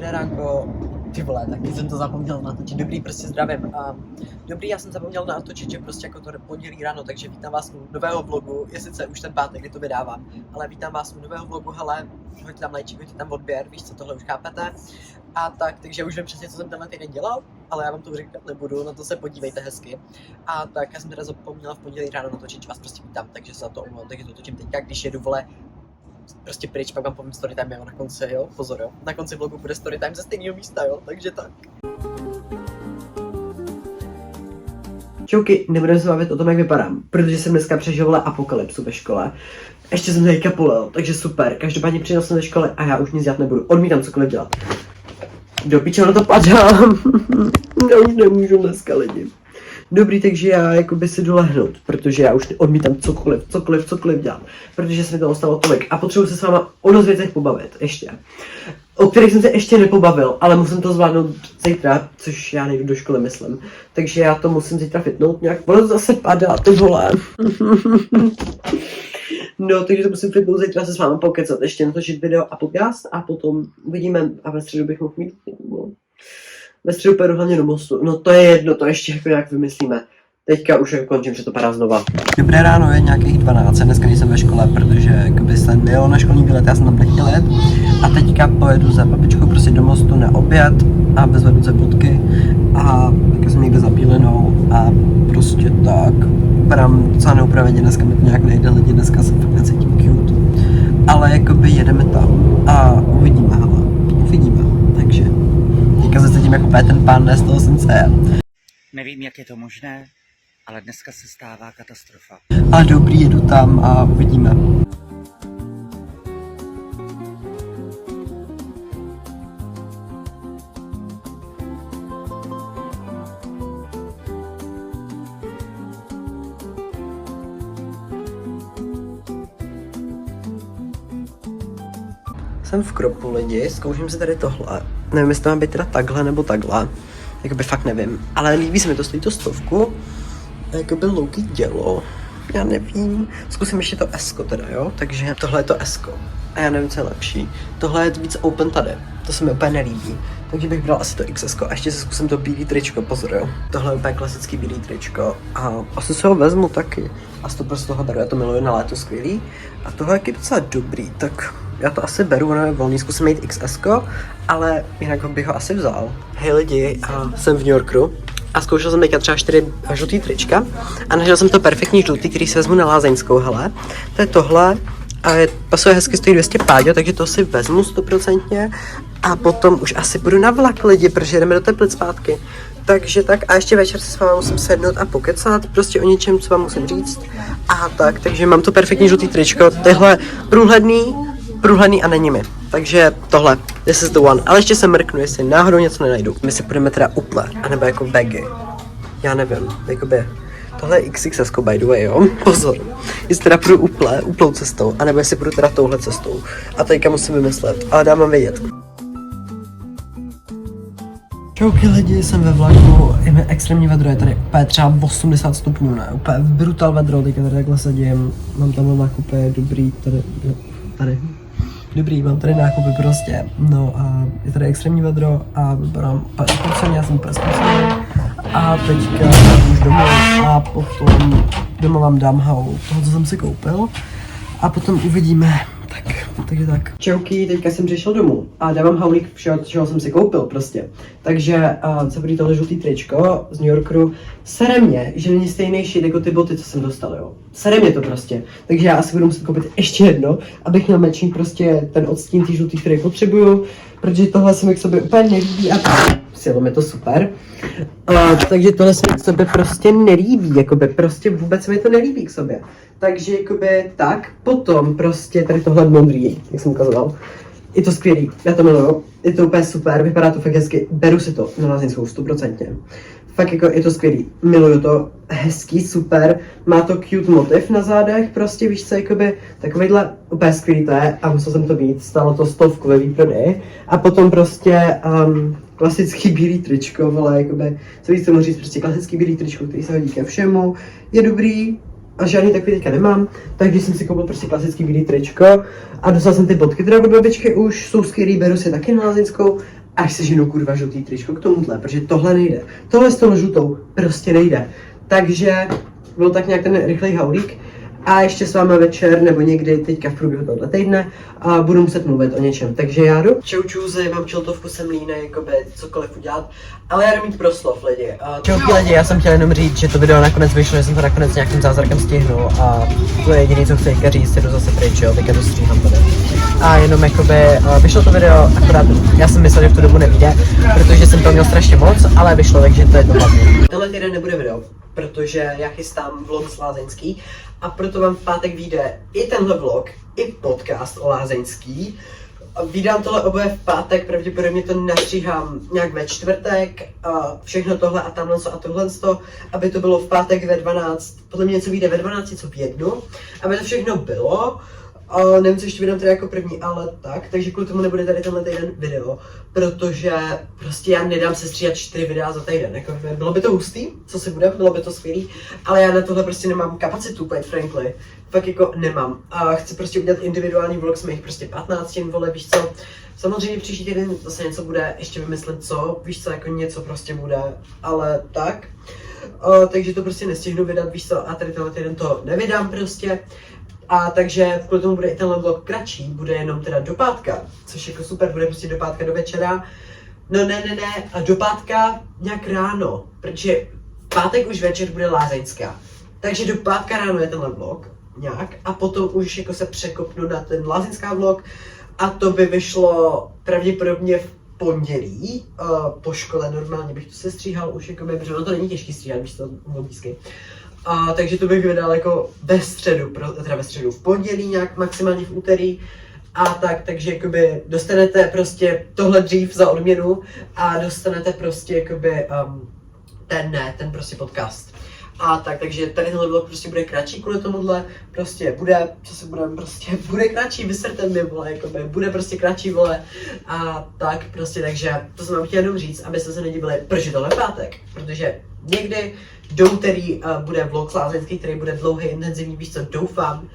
Dobré ránko, ty vole, taky jsem to zapomněl natočit, dobrý, prostě zdravím. Dobrý, já jsem zapomněl natočit, že prostě jako to pondělí ráno, takže vítám vás u nového vlogu, je sice už ten pátek, kdy to vydávám, ale vítám vás u nového vlogu, hele, hoďte tam lajčík, hoďte tam odběr, víš co, tohle už chápete. A tak, takže už vím přesně, co jsem tenhle týden dělal, ale já vám to říkat nebudu, na to se podívejte hezky. A tak, já jsem teda zapomněla v pondělí ráno natočit, že vás prostě vítám, takže se za to omlouvám, takže to točím teďka, když jedu, vole, prostě pryč, pak vám povím storytime, jo, na konci, jo, pozor, jo, na konci vlogu bude storytime ze stejného místa, jo, takže tak. Čauky, nebudeme se bavit o tom, jak vypadám, protože jsem dneska přežil, vole, apokalypsu ve škole. Ještě jsem teďka polel, takže super, každopádně přijel jsem ze školy a já už nic dělat nebudu, odmítám cokoliv dělat. Do piče, na to padám, já už nemůžu dneska lidi. Dobrý, takže já jakoby si jdu lehnout, protože já už odmítám cokoliv dělat, protože se mi toho stalo tolik a potřebuji se s váma o dost věcech pobavit, ještě. O kterých jsem se ještě nepobavil, ale musím to zvládnout zítra, což já nejdu do školy, myslím. Takže já to musím zítra fitnout nějak, ono to zase padá, ty vole. No, takže to musím fitnout zítra se s váma pokecat, ještě natočit video a podcast a potom uvidíme a ve středu bych mohl mít, no. Ve středu pojedu hlavně do Mostu, no to je jedno, to ještě jako nějak vymyslíme. Teďka už končím, že to padá znova. Dobré ráno, je nějakých 12, dneska nejsem ve škole, protože jakoby jsem nejel na školní výlet, já jsem tam nechtěl jet. A teďka pojedu za babičkou prostě do Mostu na oběd a vezmu se bodky a teďka jsem někde za Bílinou a prostě tak. Vypadám docela neupraveně, dneska mi to nějak nejde, lidi, dneska se fakt necítím cute. Ale jakoby jedeme tam a uvidíme, hele, uvidíme, takže teďka se cítím jako ten pán, ne z toho jsem se. Nevím, jak je to možné, ale dneska se stává katastrofa. Ale dobrý, jedu tam a uvidíme. Jsem v kropu, lidi, zkouším si tady tohle. Nevím, jestli to má být teda takhle nebo takhle. Jakoby fakt nevím, ale líbí se mi to, stojí to 100. Jakoby louky dělo, já nevím. Zkusím ještě to S-ko teda, jo, takže tohle je to S-ko. A já nevím, co je lepší. Tohle je víc open tady, to se mi úplně nelíbí. Takže bych bral asi to XS-ko a ještě si zkusím to bílý tričko, pozor, jo. Tohle je úplně klasický bílý tričko a asi se ho vezmu taky. A 100% toho beru, já to miluji na léto, skvělý. A tohle je docela dobrý, tak já to asi beru, ono je volný, zkusím mít XS-ko, ale jinak bych ho asi vzal. Hej lidi, jsem v New Yorku a zkoušel jsem teďka třeba 4 žlutý trička a našel jsem to perfektní žlutý, který si vezmu na lázeňskou, hele. To je tohle a pasuje hezky, stojí 200 páďo, takže to si vezmu 100% a potom už asi půjdu na vlak, lidi, protože jdeme do Teplic zpátky. Takže tak a ještě večer se s vámi musím sednout a pokecat, prostě o něčem, co vám musím říct. A tak, takže mám to perfektní žlutý tričko, tyhle průhledný a není mi. Takže tohle, this is the one. Ale ještě se mrknu, jestli náhodou něco nenajdu. My si půjdeme teda uple, anebo jako baggy. Já nevím, jakoby. Tohle je XXS, by the way, jo. Pozor. Jestli teda půjdu uplou cestou, anebo jestli půjdu teda touhle cestou. A teďka musím vymyslet, ale dám vám vědět. Čauky lidi, jsem ve vlaku, je mi extrémní vedro, je tady úplně třeba 80 stupňů, ne, úplně brutal vedro, teďka tady takhle sedím, mám tam nákupy, dobrý, tady, dobrý, mám tady nákupy prostě, no a je tady extrémní vedro a vypadám úplně já jsem úplně zkusený a teďka už domů a potom doma vám dám haul toho, co jsem si koupil a potom uvidíme. Takže tak. Čauky, teďka jsem přišel domů a dávám haulík všeho, čeho jsem si koupil prostě. Takže co bude tohle žlutý tričko z New Yorku, sere mě, že není stejný shit jako ty boty, co jsem dostal, jo. Sere mě to prostě. Takže já asi budu muset koupit ještě jedno, abych měl matching prostě ten odstín tý žlutý, který potřebuju, protože tohle se mi k sobě úplně nelíbí a silo mi to super. Takže tohle se mi k sobě prostě nelíbí, jakoby prostě vůbec se mi to nelíbí k sobě. Takže jakoby tak, potom prostě tady tohle modrý, jak jsem ukazoval. Je to skvělý, já to miluju, je to úplně super, vypadá to fakt hezky, beru si to na lázeňskou 100%. Fakt jako je to skvělý, miluju to, hezký, super, má to cute motiv na zádech, prostě víš co, jakoby takovýhle úplně skvělý to je a musel jsem to mít, stálo to 100 ve výprodeji. A potom prostě klasický bílý tričko, vole, jakoby, co víc tomu říct, prostě klasický bílý tričko, který se hodí ke všemu, je dobrý, a žádný takový teďka nemám, takže jsem si koupil prostě klasický bílý tričko a dostal jsem ty bodky teda od babičky už, jsou skvělý, beru si taky na lázeňskou až se ženu kurva žlutý tričko k tomuhle, protože tohle nejde. Tohle s tou žlutou prostě nejde. Takže byl tak nějak ten rychlej haulík. A ještě s vámi večer, nebo někdy teďka v průběhu tohoto týdne, a budu muset mluvit o něčem. Takže já jdu. Čau čůze, mám čiltovku, jsem línej, jakoby cokoliv udělat, ale já jdu mít proslov lidi. Čauky lidi, já jsem chtěl jenom říct, že to video nakonec vyšlo, že jsem to nakonec nějakým zázrakem stihnul a to je jediné, co chci teďka říct, jdu zase pryč, jo, teďka to stříhám tady. A jenom jakoby vyšlo to video, akorát já jsem myslel, že v tu dobu nevíde, protože jsem to měl strašně moc, ale vyšlo, takže to je to hlavně. Tenhle týden nebude video, protože já chystám vlog z Lázeňský a proto vám v pátek vyjde i tenhle vlog, i podcast o Lázeňský. Vydám tohle oboje v pátek, pravděpodobně to nastříhám nějak ve čtvrtek, a všechno tohle a tamhle a tohle, aby to bylo v pátek ve 12, podle mě něco vyjde ve 12, něco v 1, aby to všechno bylo. Nevím, co ještě vydám tady jako první, ale tak, takže kvůli tomu nebude tady tenhle týden video, protože prostě já nedám se stříhat 4 videa za týden, jako bylo by to hustý, co si bude, bylo by to skvělý, ale já na tohle prostě nemám kapacitu, quite frankly, fakt jako nemám a chci prostě udělat individuální vlog s mých prostě 15 vole, víš co, samozřejmě příští týden zase něco bude, ještě vymyslím co, víš co, jako něco prostě bude, ale tak, takže to prostě nestihnu vydat, víš co, a tady tenhle týden to nevydám prostě. A takže kvůli tomu bude i tenhle vlog kratší, bude jenom teda do pátka, což jako super, bude prostě do pátka do večera. No ne, a do pátka nějak ráno, protože v pátek už večer bude Lázeňská. Takže do pátka ráno je tenhle vlog nějak a potom už jako se překopnu na ten Lázeňská vlog a to by vyšlo pravděpodobně v pondělí, po škole normálně bych to sestříhal už jako by, protože ono to není těžký stříhat, když to logicky. Takže to bych vydal jako ve středu, teda ve středu, v pondělí nějak, maximálně v úterý a tak, takže jakoby dostanete prostě tohle dřív za odměnu a dostanete prostě jakoby ten prostě podcast. A tak, takže tady tenhle vlog prostě bude kratší kvůli tomuhle, prostě bude, co se budeme, prostě bude kratší, vysrte mi vole, jakoby, bude prostě kratší vole a tak prostě, takže to jsem vám chtěl jenom říct, abyste se nedivili, proč je tohle pátek, protože někdy do úterý bude vlog Lázeňský, který bude dlouhý, intenzivní, víš co, doufám.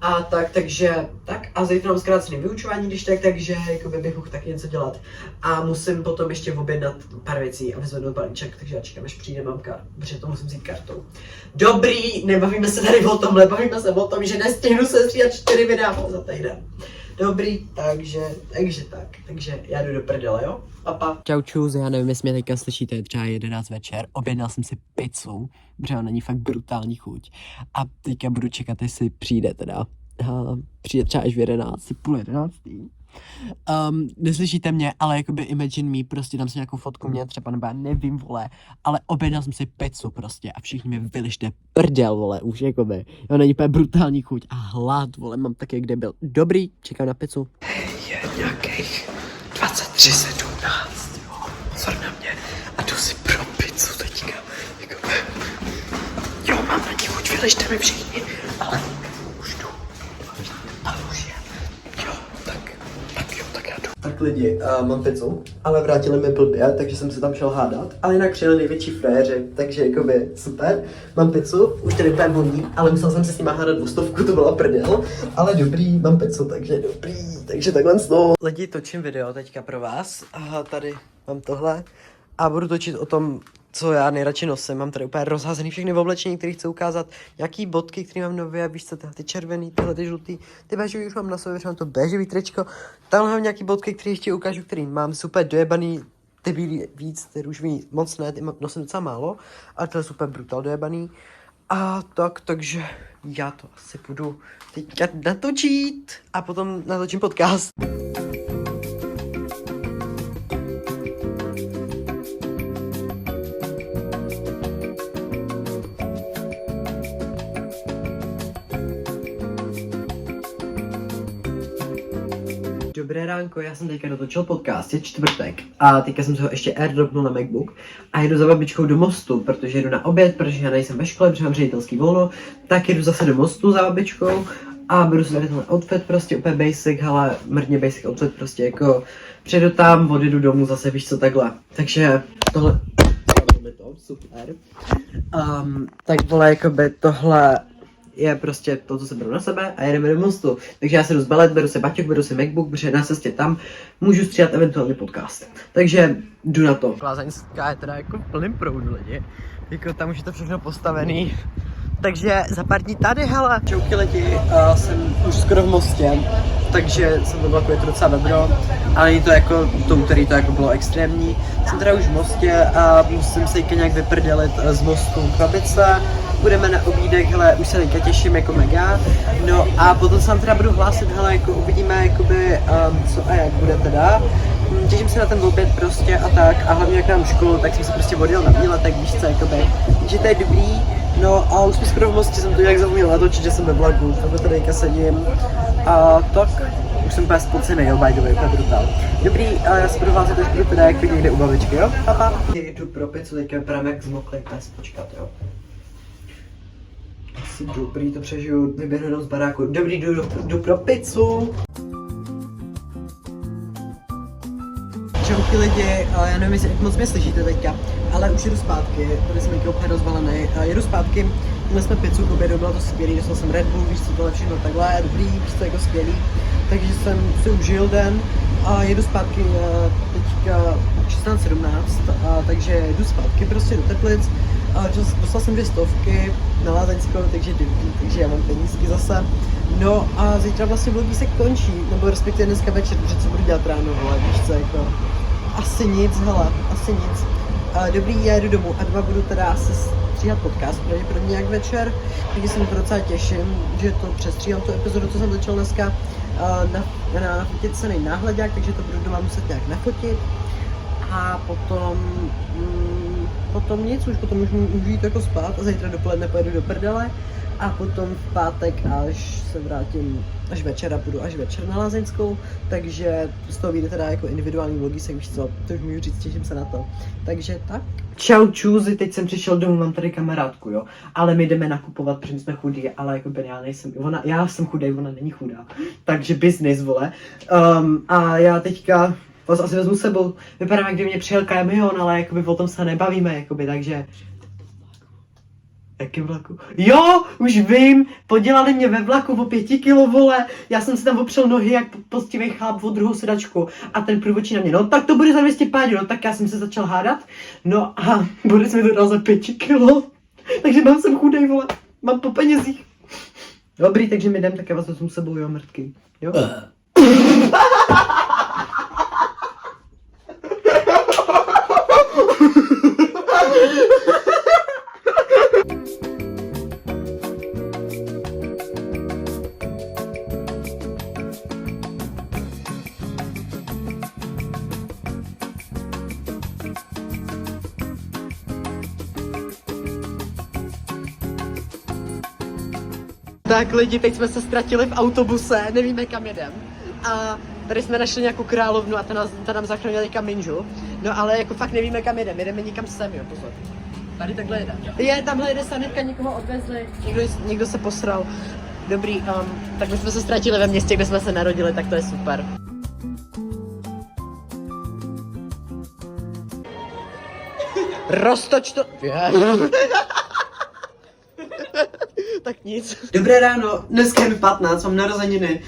A tak, takže, tak a zítra mám zkrácený vyučování, když tak, takže jakoby bych mohl taky něco dělat. A musím potom ještě objednat pár věcí a vyzvednout balíček, takže já čekám, až přijde mamka, protože to musím vzít kartou. Dobrý, nebavíme se tady o tomhle, bavíme se o tom, že nestihnu se stříhat 4 videa za týden. Dobrý, takže já jdu do prdele, jo? Papa. Čau čus, já nevím, jestli mě teďka slyšíte, třeba 11 večer, objednal jsem si pizzu, protože ona není fakt brutální chuť. A teďka budu čekat, jestli přijde teda. Přijde třeba až v 11, půl 11. Neslyšíte mě, ale jakoby imagine me, prostě dám si nějakou fotku mě třeba, nebo já nevím, vole, ale objednal jsem si pizzu prostě a všichni mi vylište prdel, vole, už jakoby, jo, není úplně brutální chuť a hlad, vole, mám taky, kde byl. Dobrý, čekám na pizzu. Je nějakých 23:17, jo, pozor na mě a jdu si pro pizzu teďka, jakoby, jo, mám na ní chuť, vylište mi všichni, ale už jdu, ale už je. Tak lidi, mám pizzu, ale vrátili mi blbě, takže jsem se tam šel hádat, ale jinak přijeli největší frajeři, takže jakoby super, mám pizzu, už tady úplně voní, ale musel jsem se s nima hádat o 100, to byla prdel, ale dobrý, mám pizzu, takže dobrý, takže takhle z toho. Lidi, točím video teďka pro vás, a tady mám tohle a budu točit o tom, co já nejradši nosím, mám tady úplně rozházený všechny oblečení, které chci ukázat, jaký bodky, které mám nově, víš co, ty červený, tyhle ty žlutý, ty béžový už mám na sobě, mám to béžový tričko, tam mám nějaký bodky, které ještě ukážu, který mám super dojebaný, ty bílý víc, ty růžový moc ne, ty nosím docela málo, ale to je super brutal dojebaný. A tak, takže já to asi budu teďka natočit a potom natočím podcast. Dobré ránko, já jsem teďka dotočil podcast, je čtvrtek a teďka jsem se ho ještě airdropnul na MacBook a jedu za babičkou do Mostu, protože jedu na oběd, protože já nejsem ve škole, protože mám ředitelský volno, tak jedu zase do Mostu za babičkou a budu si tady tenhle outfit, prostě úplně basic, ale mrdně basic outfit, prostě jako přijedu tam, odjedu domů zase, víš co, takhle, takže tohle, super, tak vole, jakoby tohle je prostě to, co se beru na sebe a jedeme do mostu. Takže já se jdu zbalit, beru si baťok, beru si MacBook, protože na cestě tam můžu stříhat eventuálně podcast. Takže jdu na to. Lázeňská je teda jako v plném proudu lidi. Jako tam už je to všechno postavený. Takže za pár dní tady, hele. Čauky lidi, jsem už skoro v Mostě, takže jsem to vlaku, je to docela dobro, ale není to jako to úterý, to jako bylo extrémní. Jsem teda už v Mostě a musím se nějak vyprdělit z mostu k babice. Budeme na obídek, hele, už se teďka těším jako mega. No a potom se vám teda budu hlásit, hele, jako uvidíme, jakoby, co a jak bude teda. Těším se na ten oběd prostě a tak, a hlavně jak mám školu, tak jsem se prostě odjel na výlet, tak víš co, jakoby, že to je dobrý. No a už jsme skoro v Mostě, jsem to nějak zapomněl natočit, že jsem ve vlaku, takhle tady sedím. A tak, už jsem úplně spocený, jo, by the way, úplně brutál. Dobrý, a já se budu hlásit, až budu teda jako někde u babičky, jo? Papa. Jdu pro pizzu, teďka vypadám jak zmoklý pes, počkat, jo. Asi dobrý, to přežiju, vyběhnu jenom z baráku. Dobrý, jdu pro pizzu. Čauky lidi, já nevím, jestli moc mě slyšíte teďka, ale už jedu zpátky, tady jsem teďka úplně rozvalený, jedu zpátky, měli jsme pizzu k obědu, bylo to skvělý, dostal jsem Red Bull, víš co, tohle všechno takhle, dobrý, víš co, jako skvělý, takže jsem si užil den a jedu zpátky teďka 16:17, takže jdu zpátky prostě do Teplic, dostal jsem 200 na Lázeňskou, takže dobrý, takže já mám penízky zase. No a zítra vlastně vlogy se končí, nebo respektive dneska večer, protože co budu dělat ráno, vole, víš co, jako. Asi nic, hele, asi nic. Dobrý, já jdu domů a doma budu teda asi stříhat podcast, pravděpodobně jak večer, takže se mi to docela těším, že to přestříhám tu epizodu, co jsem začal dneska nafotit cený náhledák, takže to budu doma muset nějak nafotit. A potom nic, potom už můžu jít jako spát a zítra dopoledne pojedu do prdele. A potom v pátek, až se vrátím, až večer a půjdu až večer na Lázeňskou, takže z toho vyjde teda jako individuální vlogy, se víš co, to už můžu říct, těším se na to. Takže tak. Čau čůzy, teď jsem přišel domů, mám tady kamarádku, jo, ale my jdeme nakupovat, protože my jsme chudí, ale jako já nejsem, já jsem chudej, ona není chudá, takže business, vole. A já teďka vás asi vezmu s sebou, vypadám, jak kdyby mě přijel kamion, ale jakoby o tom se nebavíme, jakoby, takže... Jakým vlaku? Jo, už vím, podělali mě ve vlaku o 5 kilo, vole, já jsem si tam opřel nohy jak poctivý chlap o druhou sedačku a ten průvodčí na mě, no tak to bude za 250, no tak já jsem se začal hádat, no a Boris mi to dal za 5 kilo, takže jsem chudej, vole, mám po penězích. Dobrý, takže my jdem, tak já vás vezmu s sebou, jo, mrtky, jo? Tak lidi, teď jsme se ztratili v autobuse, nevíme kam jedem. A tady jsme našli nějakou královnu a ta nám zachránila někam minžu. No ale jako fakt nevíme kam jedeme někam sem, jo, pozor. Tady takhle jede. Tamhle jede sanitka, někoho odvezli, někdo se posral. Dobrý, tak my jsme se ztratili ve městě, kde jsme se narodili, tak to je super. Roztoč to... Tak nic. Dobré ráno, dneska je mi 15, mám narozeniny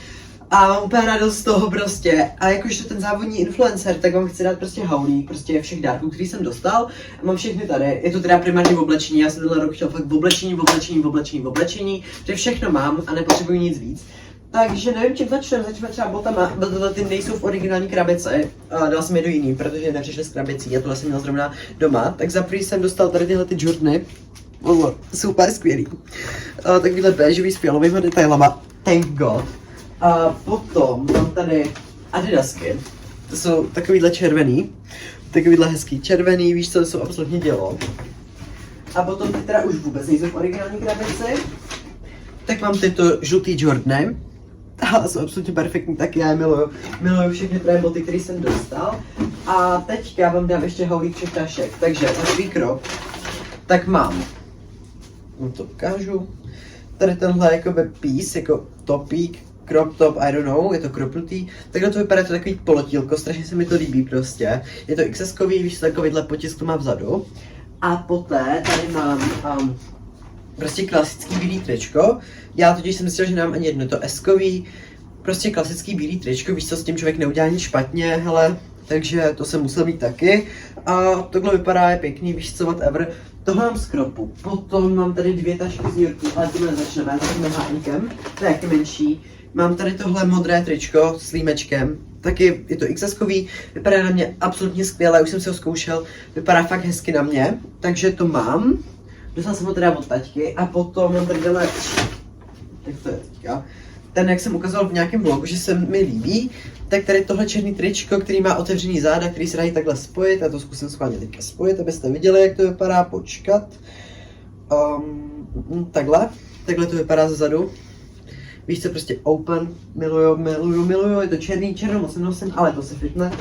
a mám úplně radost z toho prostě. A jakožto ten závodní influencer, tak vám chci dát prostě haulík, prostě všech dárků, který jsem dostal. A mám všechny tady, je to teda primárně v oblečení, já jsem tenhle rok chtěl fakt v oblečení, že všechno mám a nepotřebuji nic víc. Takže nevím, čím začneme třeba botama, ty nejsou v originální krabici, dal jsem je do jiný, protože nepřišly z krabicí, já tohle jsem měl zrovna doma, tak za prvý jsem dostal tady tyhle ty Jordany. Super skvělý. Takovýhle béžový s fialovými detailama. Thank God. A potom mám tady Adidasky. To jsou takovýhle červený. Takovýhle hezký červený, víš co, to jsou absolutně dělo. A potom ty teda už vůbec nejsou v originální krabici. Tak mám tyto žlutý Jordany. Ale jsou absolutně perfektní, tak já je miluju všechny ty boty, které jsem dostal. A teďka vám dám ještě haulík všech tašek. Takže za svý krok, tak mám to ukážu. Tady tenhle jakoby piece, jako topík, crop top, I don't know, je to kropnutý. Takhle to vypadá, to takový polotílko, strašně se mi to líbí prostě. Je to XS-kový, víš, takovýhle potisk to má vzadu. A poté tady mám prostě klasický bílý tričko. Já totiž jsem myslel, že nemám ani jedno, to S-kový, prostě klasický bílý tričko, víš co, s tím člověk neudělá nic špatně, hele, takže to jsem musel mít taky. A tohle vypadá, je pěkný, víš co, whatever. Tohle mám z Kropu, potom mám tady 2 tašky z New Yorku, ale tímhle začneme, takovým háníkem, to je jaký menší. Mám tady tohle modré tričko s límečkem, taky je to XS-kový, vypadá na mě absolutně skvěle, už jsem si ho zkoušel, vypadá fakt hezky na mě, takže to mám. Dostal jsem ho teda od taťky a potom mám tady tenhle, jak to je teďka, ten, jak jsem ukazoval v nějakém vlogu, že se mi líbí, tak tady tohle černý tričko, který má otevřený záda, který se dají takhle spojit, a to zkusím schválně teďka spojit, abyste viděli, jak to vypadá, počkat. Takhle to vypadá zezadu. Víš co, prostě open, miluju, je to černou moc nosím, ale to se fitne.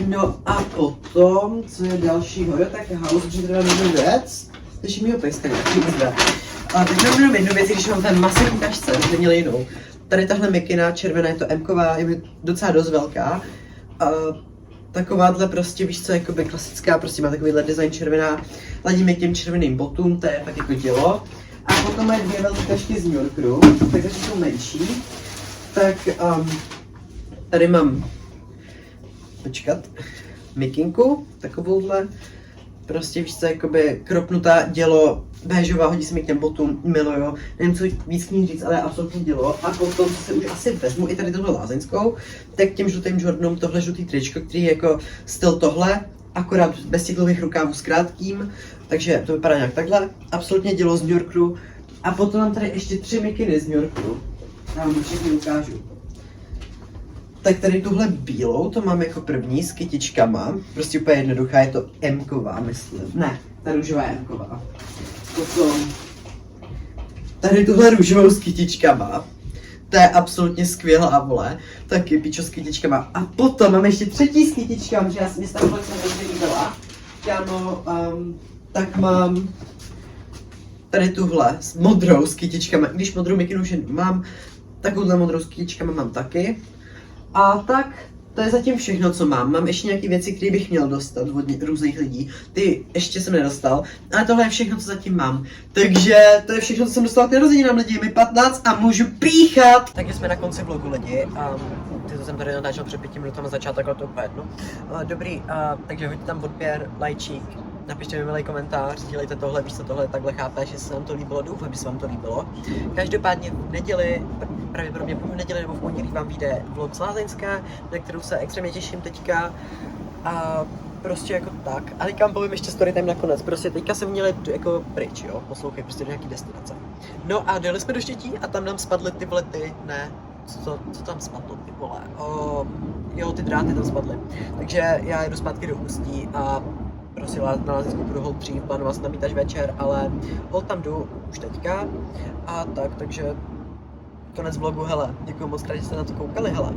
No a potom, co je dalšího, jo, tak house, že teda jednu věc, ještě mi ho pejska nějaký zde. A teď mám jenom jednu věc, když mám ten masivní tašce, že měl jinou. Tady tahle mikina červená, je to M-ková, je mi docela dost velká. Takováhle prostě, víš co, jakoby klasická, prostě má takovýhle design červená, ladí mi těm červeným botům, to je fakt jako dělo. A potom mají 2 velké tašky z New Yorku, takže jsou menší. Tak tady mám, počkat, mikinku, takovouhle. Prostě víš co, jakoby kropnutá dělo, béžová, hodí se mi k těm botům, miluju. Nevím, co víc k ní říct, ale absolutně dělo. A potom, co si už asi vezmu, i tady tohle lázeňskou, tak těm žlutým Jordanům tohle žlutý tričko, který je jako styl tohle, akorát bez těch dlouhých rukávů s krátkým, takže to vypadá nějak takhle. Absolutně dělo z New Yorku. A potom mám tady ještě 3 mikiny z New Yorku. Já vám všechny ukážu. Tak tady tuhle bílou, to mám jako první s kytičkama. Prostě úplně jednoduchá, je to M-ková, myslím. Ne, ta růžová je M-ková. Potom tady tuhle růžovou s kytičkama. To je absolutně skvělá, vole. Taky pičo s kytičkama. A potom mám ještě 3. s kytičkama, že já si myslím, že jsem to líbila. Kámo, tak mám tady tuhle s modrou s kytičkama. Když modrou mikinu už mám, takovouhle modrou s kytičkama mám taky. A tak, to je zatím všechno, co mám. Mám ještě nějaké věci, které bych měl dostat od různých lidí. Ty ještě jsem nedostal, ale tohle je všechno, co zatím mám. Takže to je všechno, co jsem dostal k narozeninám, lidi. Je mi 15 a můžu píchat. Takže jsme na konci vlogu, lidi. Ty to jsem tady natáčel před 5 minutami začátek, ale to úplně jedno. Dobrý, takže hoďte tam odběr, lajčík. Napište mi milý komentář, sdílejte tohle, víš co tohle takhle chápeš, jestli se vám to líbilo, doufám, že se vám to líbilo. Každopádně v neděli, pravděpodobně v neděli nebo v pondělí vám vyjde vlog z Lázeňska, na kterou se extrémně těším teďka. A prostě jako tak. A teďka vám povím ještě story time nakonec, prostě teďka jsem měl jako pryč, jo, poslouchej, prostě do nějaký destinace. No a dojeli jsme do Štětí a tam nám spadly ty vlety, ne, co tam spadlo, ty vole, jo, ty dráty tam spadly. Takže já jedu zpátky do Ústí a prostě na Lázeňsku budu hold dřív, plánoval jsem tam být až večer, ale hold tam jdu už teďka a tak, takže konec vlogu, hele, děkuji moc krát, že jste na to koukali, hele.